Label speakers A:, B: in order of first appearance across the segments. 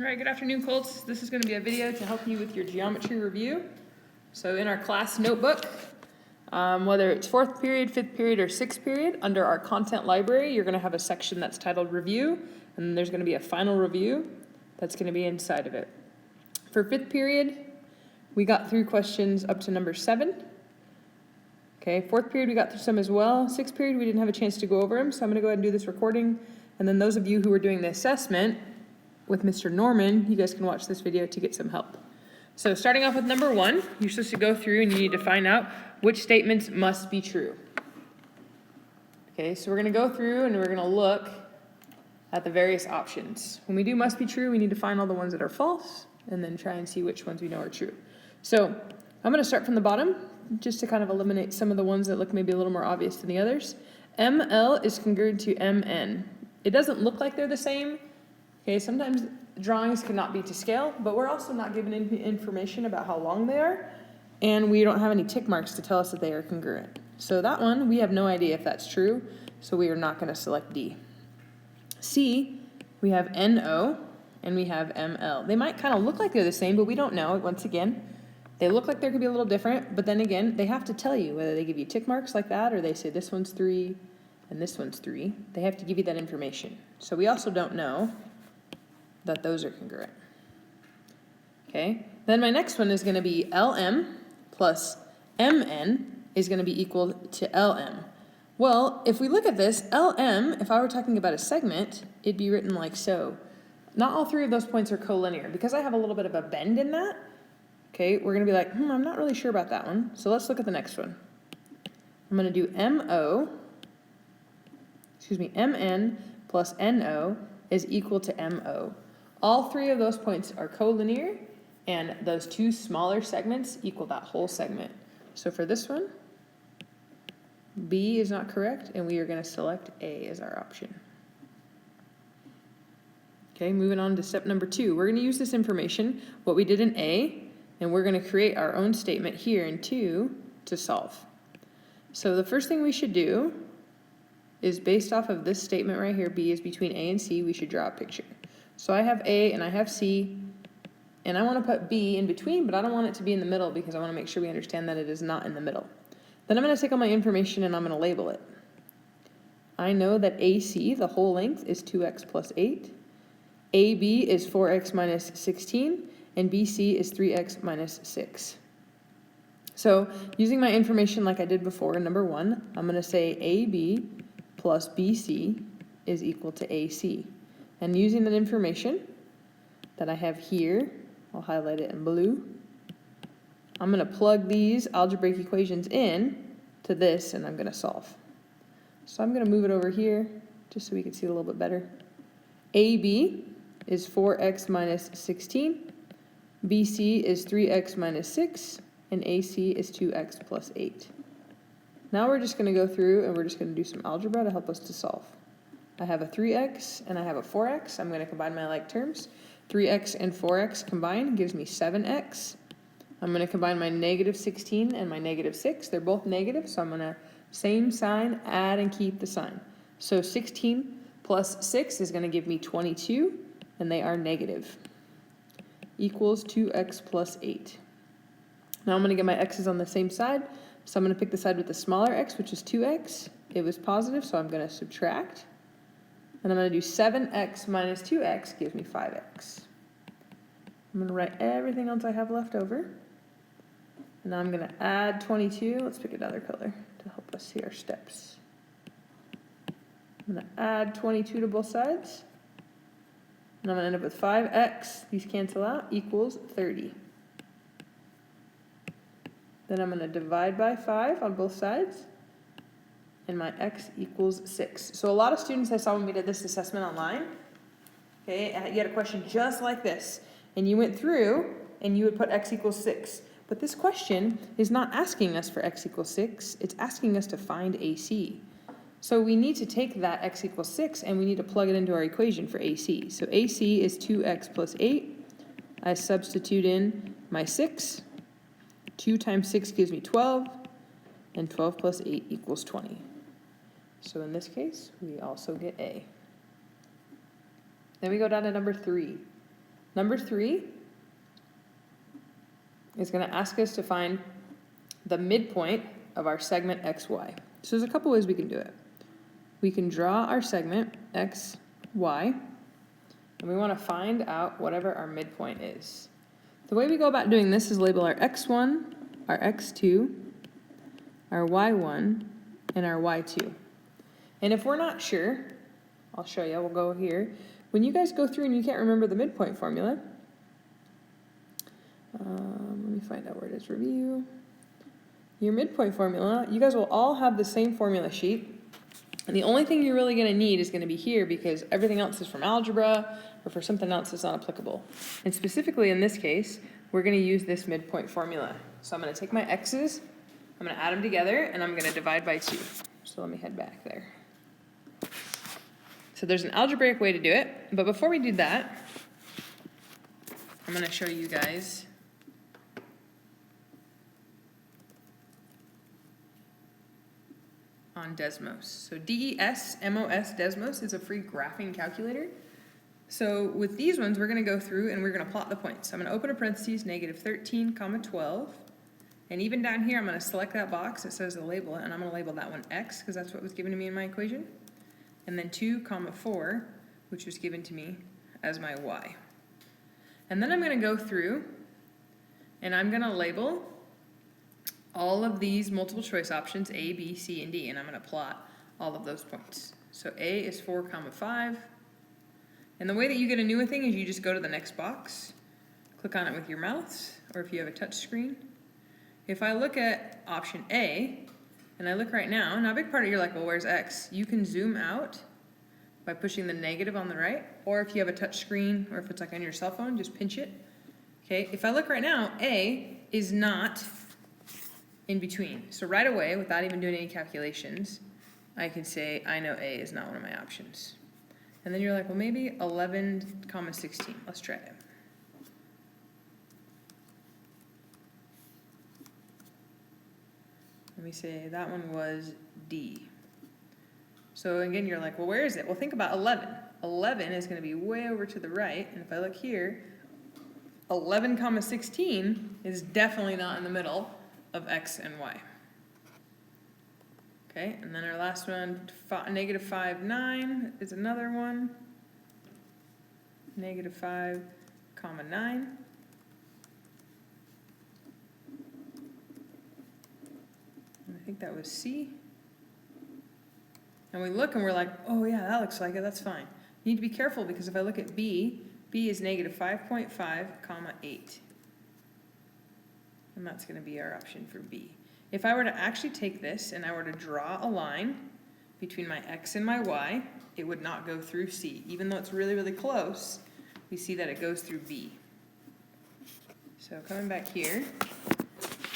A: All right, good afternoon, Colts. This is going to be a video to help you with your geometry review. So in our class notebook, whether it's 4th period, 5th period, or 6th period, under our content library, you're going to have a section that's titled Review, and then there's going to be a final review that's going to be inside of it. For 5th period, we got through questions up to number 7. Okay, 4th period, we got through some as well. 6th period, we didn't have a chance to go over them, so I'm going to go ahead and do this recording. And then those of you who are doing the assessment with Mr. Norman, you guys can watch this video to get some help. So starting off with number 1, you're supposed to go through and you need to find out which statements must be true. Okay, so we're going to go through and we're going to look at the various options. When we do must be true, we need to find all the ones that are false and then try and see which ones we know are true. So I'm going to start from the bottom just to kind of eliminate some of the ones that look maybe a little more obvious than the others. ML is congruent to MN. It doesn't look like they're the same. Okay, sometimes drawings cannot be to scale, but we're also not given information about how long they are, and we don't have any tick marks to tell us that they are congruent. So that one, we have no idea if that's true, so we are not going to select D. C, we have NO, and we have ML. They might kind of look like they're the same, but we don't know. Once again, they look like they could be a little different, but then again, they have to tell you whether they give you tick marks like that, or they say this one's 3, and this one's 3. They have to give you that information. So we also don't know that those are congruent. Okay, then my next one is going to be LM plus MN is going to be equal to LM. Well, if we look at this, LM, if I were talking about a segment, it'd be written like so. Not all 3 of those points are collinear. Because I have a little bit of a bend in that, okay, we're going to be like, I'm not really sure about that one. So let's look at the next one. I'm going to do MN plus NO is equal to MO. All 3 of those points are collinear, and those 2 smaller segments equal that whole segment. So for this one, B is not correct, and we are going to select A as our option. Okay, moving on to step number 2. We're going to use this information, what we did in A, and we're going to create our own statement here in 2 to solve. So the first thing we should do is, based off of this statement right here, B is between A and C, we should draw a picture. So I have A and I have C, and I want to put B in between, but I don't want it to be in the middle because I want to make sure we understand that it is not in the middle. Then I'm going to take all my information and I'm going to label it. I know that AC, the whole length, is 2x plus 8. AB is 4x minus 16, and BC is 3x minus 6. So using my information like I did before in number 1, I'm going to say AB plus BC is equal to AC. And using that information that I have here, I'll highlight it in blue. I'm going to plug these algebraic equations in to this, and I'm going to solve. So I'm going to move it over here just so we can see it a little bit better. AB is 4x minus 16. BC is 3x minus 6. And AC is 2x plus 8. Now we're just going to go through and we're just going to do some algebra to help us to solve. I have a 3x and I have a 4x. I'm going to combine my like terms. 3x and 4x combined gives me 7x. I'm going to combine my negative 16 and my negative 6. They're both negative, so I'm going to same sign, add and keep the sign. So 16 plus 6 is going to give me 22, and they are negative. Equals 2x plus 8. Now I'm going to get my x's on the same side, so I'm going to pick the side with the smaller x, which is 2x. It was positive, so I'm going to subtract. And I'm going to do 7x minus 2x gives me 5x. I'm going to write everything else I have left over. And now I'm going to add 22. Let's pick another color to help us see our steps. I'm going to add 22 to both sides. And I'm going to end up with 5x. These cancel out, equals 30. Then I'm going to divide by 5 on both sides, and my x equals 6. So a lot of students I saw when we did this assessment online, okay, you had a question just like this, and you went through and you would put x equals 6. But this question is not asking us for x equals 6, it's asking us to find AC. So we need to take that x equals 6 and we need to plug it into our equation for AC. So AC is 2x plus 8. I substitute in my 6. 2 times 6 gives me 12, and 12 plus 8 equals 20. So in this case, we also get A. Then we go down to number 3. Number 3 is going to ask us to find the midpoint of our segment XY. So there's a couple ways we can do it. We can draw our segment XY, and we want to find out whatever our midpoint is. The way we go about doing this is label our X1, our X2, our Y1, and our Y2. And if we're not sure, I'll show you, we'll go here. When you guys go through and you can't remember the midpoint formula, let me find out where it is, review. Your midpoint formula, you guys will all have the same formula sheet. And the only thing you're really going to need is going to be here because everything else is from algebra or for something else that's not applicable. And specifically in this case, we're going to use this midpoint formula. So I'm going to take my x's, I'm going to add them together, and I'm going to divide by 2. So let me head back there. So there's an algebraic way to do it, but before we do that, I'm going to show you guys on Desmos. So DESMOS Desmos is a free graphing calculator. So with these ones, we're going to go through and we're going to plot the points. So I'm going to open a parentheses, -13, 12. And even down here, I'm going to select that box that says to label it, and I'm going to label that one X because that's what was given to me in my equation. And then 2, 4, which was given to me as my Y. And then I'm going to go through and I'm going to label all of these multiple choice options, A, B, C, and D, and I'm going to plot all of those points. So A is 4, 5. And the way that you get a new thing is you just go to the next box, click on it with your mouse, or if you have a touch screen. If I look at option A, and I look right now, a big part of you're like, well, where's X? You can zoom out by pushing the negative on the right, or if you have a touch screen, or if it's like on your cell phone, just pinch it. Okay, if I look right now, A is not in between. So right away, without even doing any calculations, I can say, I know A is not one of my options. And then you're like, well, maybe 11, 16. Let's try it. Let me say that one was D. So again, you're like, well, where is it? Well, think about 11. 11 is going to be way over to the right. And if I look here, 11, 16 is definitely not in the middle of X and Y. Okay, and then our last one, -5, 9 is another one. -5, 9. I think that was C. And we look and we're like, oh yeah, that looks like it, that's fine. You need to be careful because if I look at B, B is -5.5, 8. And that's going to be our option for B. If I were to actually take this and I were to draw a line between my X and my Y, it would not go through C. Even though it's really, really close, we see that it goes through B. So coming back here,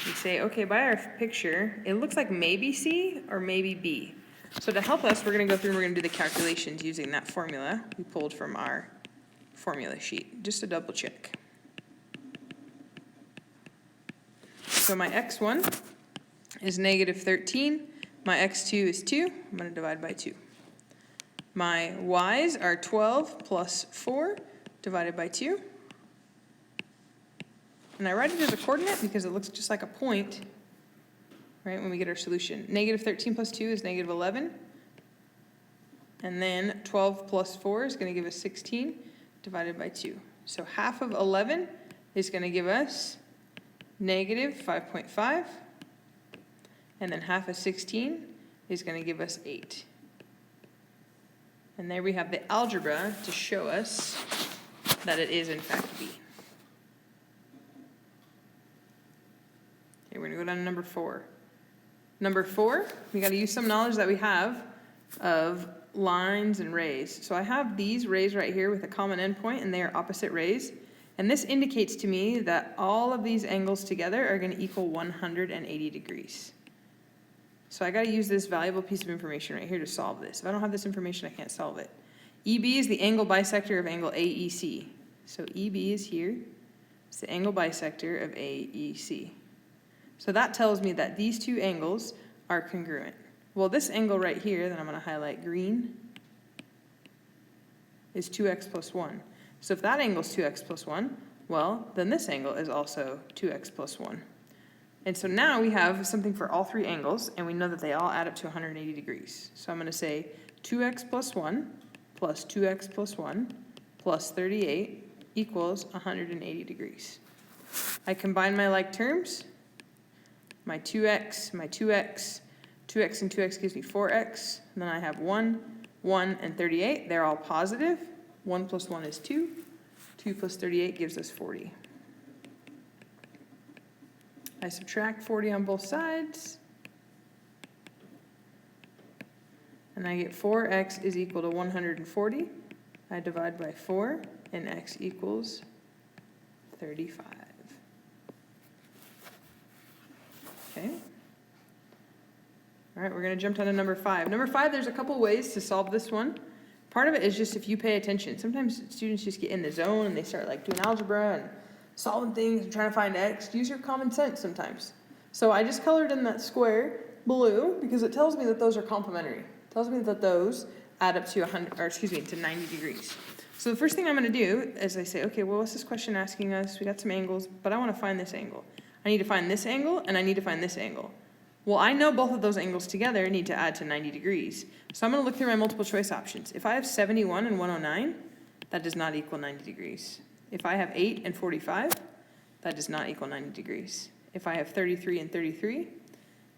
A: we say, okay, by our picture, it looks like maybe C or maybe B. So to help us, we're going to go through and we're going to do the calculations using that formula we pulled from our formula sheet, just to double check. So my X1 is -13, my X2 is 2, I'm going to divide by 2. My Y's are 12 plus 4 divided by 2. And I write it as a coordinate because it looks just like a point, right, when we get our solution. -13 plus 2 is -11. And then 12 plus 4 is going to give us 16 divided by 2. So half of 11 is going to give us -5.5. And then half of 16 is going to give us 8. And there we have the algebra to show us that it is in fact B. Okay, we're going to go down to number 4. Number 4, we got to use some knowledge that we have of lines and rays. So I have these rays right here with a common endpoint, and they are opposite rays. And this indicates to me that all of these angles together are going to equal 180 degrees. So I got to use this valuable piece of information right here to solve this. If I don't have this information, I can't solve it. EB is the angle bisector of angle AEC. So EB is here. It's the angle bisector of AEC. So that tells me that these two angles are congruent. Well, this angle right here that I'm going to highlight green is 2x plus 1. So if that angle is 2x plus 1, well, then this angle is also 2x plus 1. And so now we have something for all three angles, and we know that they all add up to 180 degrees. So I'm going to say 2x plus 1 plus 2x plus 1 plus 38 equals 180 degrees. I combine my like terms, my 2x, 2x and 2x gives me 4x, and then I have 1, 1, and 38. They're all positive. 1 plus 1 is 2. 2 plus 38 gives us 40. I subtract 40 on both sides, and I get 4x is equal to 140. I divide by 4, and x equals 35. Okay. All right, we're going to jump down to number 5. Number 5, there's a couple ways to solve this one. Part of it is just if you pay attention. Sometimes students just get in the zone and they start like doing algebra and solving things and trying to find x. Use your common sense sometimes. So I just colored in that square blue because it tells me that those are complementary. It tells me that those add up to 90 degrees. So the first thing I'm going to do is I say, okay, well, what's this question asking us? We got some angles, but I want to find this angle. I need to find this angle and I need to find this angle. Well, I know both of those angles together need to add to 90 degrees. So I'm going to look through my multiple choice options. If I have 71 and 109, that does not equal 90 degrees. If I have 8 and 45, that does not equal 90 degrees. If I have 33 and 33,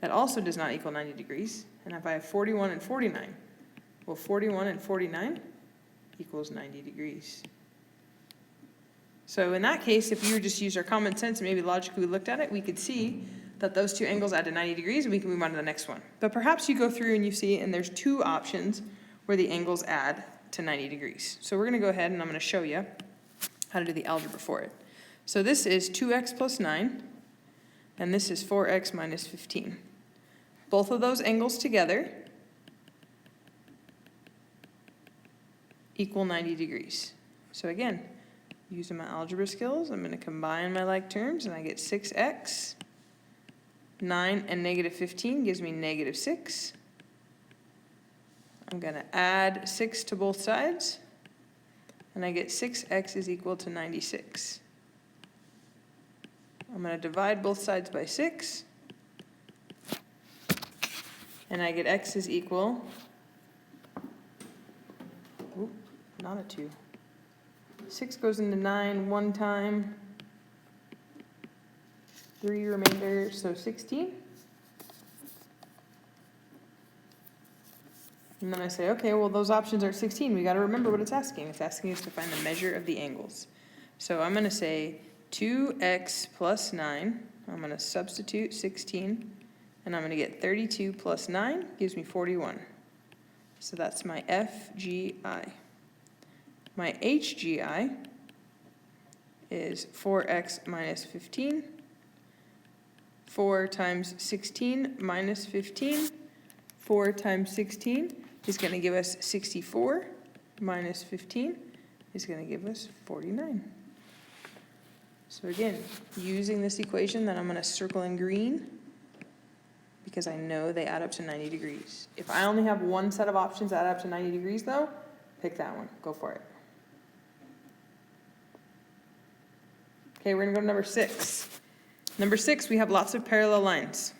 A: that also does not equal 90 degrees. And if I have 41 and 49, well, 41 and 49 equals 90 degrees. So in that case, if we were just use our common sense and maybe logically looked at it, we could see that those two angles add to 90 degrees, and we can move on to the next one. But perhaps you go through and you see, and there's two options where the angles add to 90 degrees. So we're going to go ahead and I'm going to show you how to do the algebra for it. So this is 2x plus 9, and this is 4x minus 15. Both of those angles together equal 90 degrees. So again, using my algebra skills, I'm going to combine my like terms, and I get 6x. 9 and negative 15 gives me negative 6. I'm going to add 6 to both sides, and I get 6x is equal to 96. I'm going to divide both sides by 6, and I get x is equal, not a 2. 6 goes into 9 one time. 3 remainder, so 16. And then I say, okay, well, those options are 16. We got to remember what it's asking. It's asking us to find the measure of the angles. So I'm going to say 2x plus 9. I'm going to substitute 16. And I'm going to get 32 plus 9 gives me 41. So that's my FGI. My HGI is 4x minus 15. 4 times 16 minus 15. 4 times 16 is going to give us 64 minus 15 is going to give us 49. So again, using this equation that I'm going to circle in green because I know they add up to 90 degrees. If I only have one set of options that add up to 90 degrees though, pick that one. Go for it. Okay, we're going to go to number 6. Number 6, we have lots of parallel lines.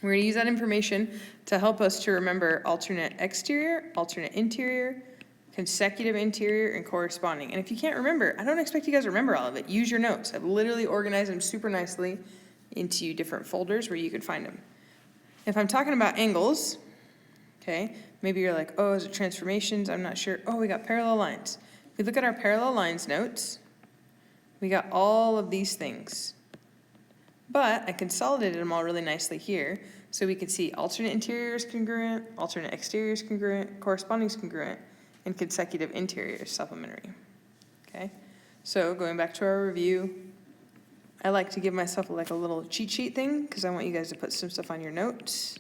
A: We're going to use that information to help us to remember alternate exterior, alternate interior, consecutive interior, and corresponding. And if you can't remember, I don't expect you guys to remember all of it. Use your notes. I've literally organized them super nicely into different folders where you can find them. If I'm talking about angles, okay, maybe you're like, oh, is it transformations? I'm not sure. Oh, we got parallel lines. If we look at our parallel lines notes, we got all of these things. But I consolidated them all really nicely here, so we can see alternate interior is congruent, alternate exterior is congruent, corresponding is congruent, and consecutive interior is supplementary. Okay, so going back to our review, I like to give myself like a little cheat sheet thing because I want you guys to put some stuff on your notes.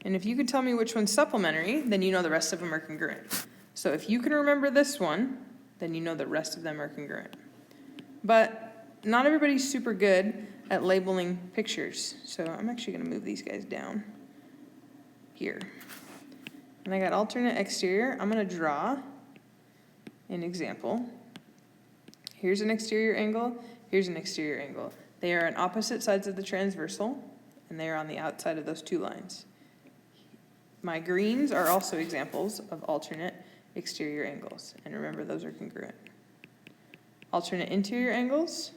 A: And if you can tell me which one's supplementary, then you know the rest of them are congruent. So if you can remember this one, then you know the rest of them are congruent. But not everybody's super good at labeling pictures. So I'm actually going to move these guys down here. And I got alternate exterior. I'm going to draw an example. Here's an exterior angle, here's an exterior angle. They are on opposite sides of the transversal, and they are on the outside of those two lines. My greens are also examples of alternate exterior angles, and remember those are congruent. Alternate interior angles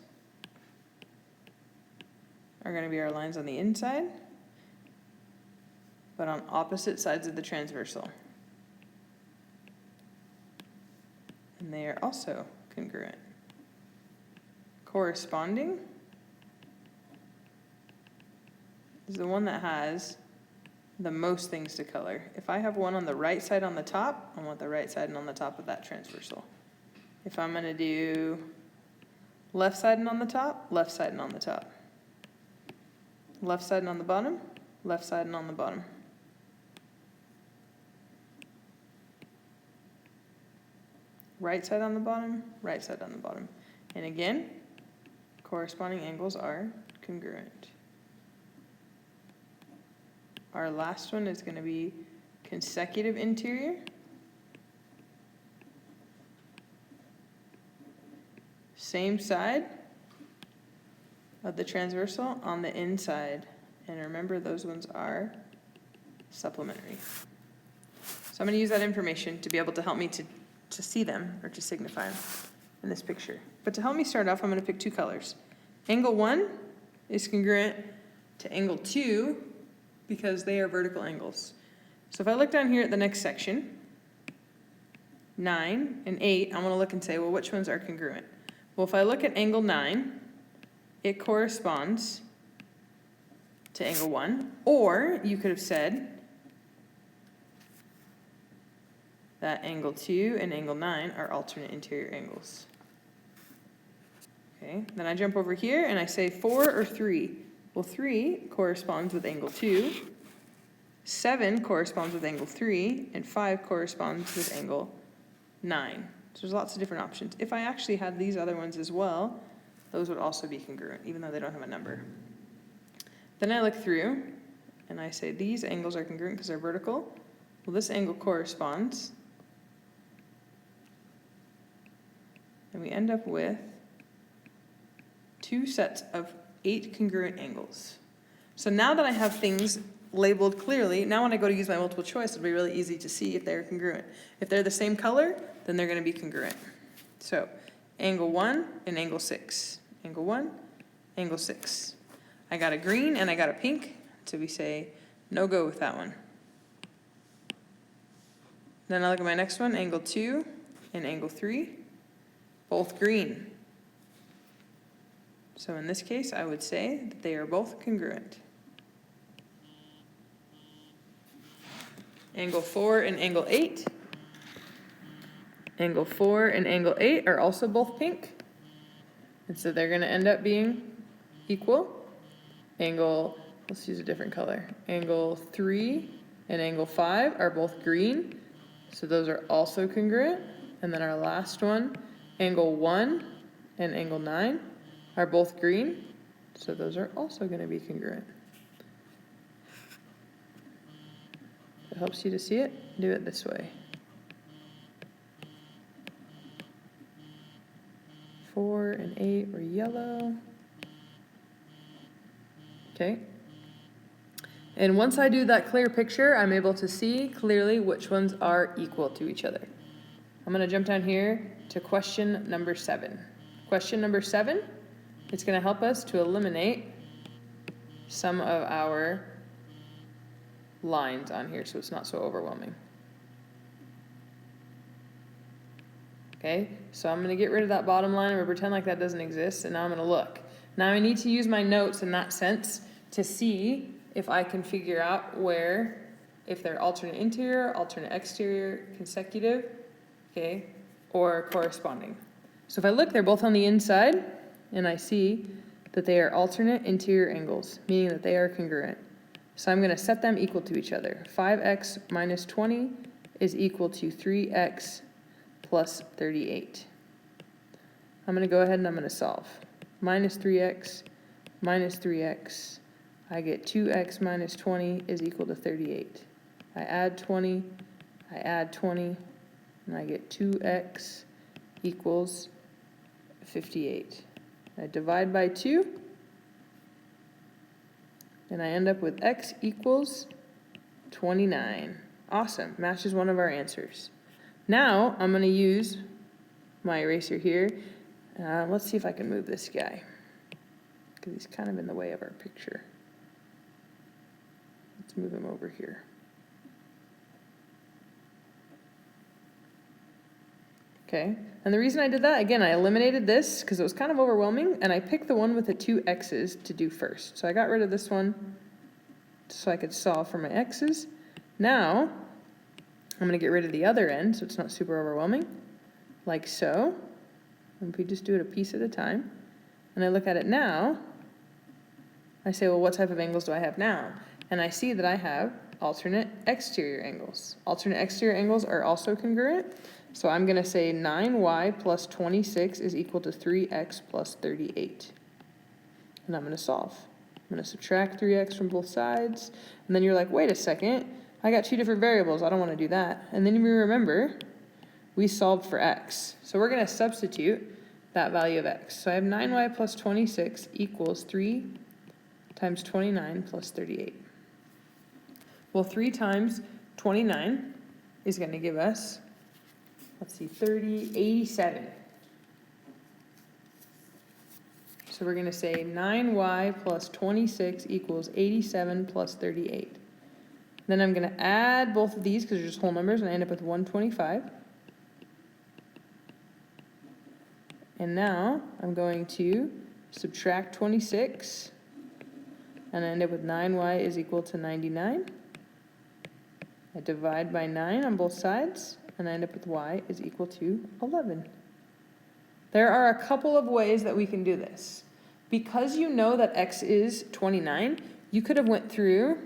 A: are going to be our lines on the inside, but on opposite sides of the transversal. And they are also congruent. Corresponding is the one that has the most things to color. If I have one on the right side on the top, I want the right side and on the top of that transversal. If I'm going to do left side and on the top, left side and on the top. Left side and on the bottom, left side and on the bottom. Right side on the bottom, right side on the bottom. And again, corresponding angles are congruent. Our last one is going to be consecutive interior. Same side of the transversal on the inside. And remember, those ones are supplementary. So I'm going to use that information to be able to help me to see them, or to signify them in this picture. But to help me start off, I'm going to pick two colors. Angle 1 is congruent to angle 2 because they are vertical angles. So if I look down here at the next section, 9 and 8, I want to look and say, well, which ones are congruent? Well, if I look at angle 9, it corresponds to angle 1, or you could have said that angle 2 and angle 9 are alternate interior angles. Okay, then I jump over here and I say 4 or 3. Well, 3 corresponds with angle 2, 7 corresponds with angle 3, and 5 corresponds with angle 9. So there's lots of different options. If I actually had these other ones as well, those would also be congruent, even though they don't have a number. Then I look through and I say these angles are congruent because they're vertical. Well, this angle corresponds. And we end up with 2 sets of 8 congruent angles. So now that I have things labeled clearly, now when I go to use my multiple choice, it'll be really easy to see if they're congruent. If they're the same color, then they're going to be congruent. So angle 1 and angle 6. Angle 1, angle 6. I got a green and I got a pink, so we say no go with that one. Then I look at my next one, angle 2 and angle 3. Both green. So in this case, I would say that they are both congruent. Angle 4 and angle 8. Angle 4 and angle 8 are also both pink. And so they're going to end up being equal. Let's use a different color. Angle 3 and angle 5 are both green. So those are also congruent. And then our last one, angle 1 and angle 9 are both green, so those are also going to be congruent. If it helps you to see it, do it this way. 4 and 8 were yellow. Okay. And once I do that clear picture, I'm able to see clearly which ones are equal to each other. I'm going to jump down here to question number 7. Question number 7, it's going to help us to eliminate some of our lines on here so it's not so overwhelming. Okay, so I'm going to get rid of that bottom line. I'm going to pretend like that doesn't exist, and now I'm going to look. Now I need to use my notes in that sense to see if I can figure out if they're alternate interior, alternate exterior, consecutive, okay, or corresponding. So if I look, they're both on the inside, and I see that they are alternate interior angles, meaning that they are congruent. So I'm going to set them equal to each other. 5x minus 20 is equal to 3x plus 38. I'm going to go ahead and I'm going to solve. Minus 3x minus 3x. I get 2x minus 20 is equal to 38. I add 20, and I get 2x equals 58. I divide by 2, and I end up with x equals 29. Awesome, matches one of our answers. Now I'm going to use my eraser here. Let's see if I can move this guy, because he's kind of in the way of our picture. Let's move him over here. Okay, and the reason I did that, again, I eliminated this because it was kind of overwhelming, and I picked the one with the 2 x's to do first. So I got rid of this one so I could solve for my x's. Now, I'm going to get rid of the other end so it's not super overwhelming, like so. And if we just do it a piece at a time, and I look at it now, I say, well, what type of angles do I have now? And I see that I have alternate exterior angles. Alternate exterior angles are also congruent. So I'm going to say 9y plus 26 is equal to 3x plus 38. And I'm going to solve. I'm going to subtract 3x from both sides. And then you're like, wait a second, I got 2 different variables. I don't want to do that. And then you remember, we solved for x. So we're going to substitute that value of x. So I have 9y plus 26 equals 3 times 29 plus 38. Well, 3 times 29 is going to give us, let's see, 87. So we're going to say 9y plus 26 equals 87 plus 38. Then I'm going to add both of these because they're just whole numbers, and I end up with 125. And now I'm going to subtract 26, and I end up with 9y is equal to 99. I divide by 9 on both sides, and I end up with y is equal to 11. There are a couple of ways that we can do this. Because you know that x is 29, you could have went through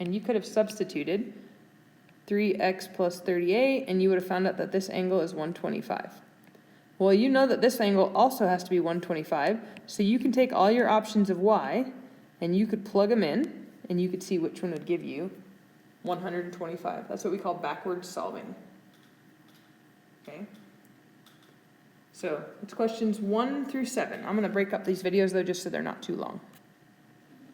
A: and you could have substituted 3x plus 38, and you would have found out that this angle is 125. Well, you know that this angle also has to be 125, so you can take all your options of y, and you could plug them in, and you could see which one would give you 125. That's what we call backwards solving. Okay? So it's questions 1 through 7. I'm going to break up these videos though just so they're not too long.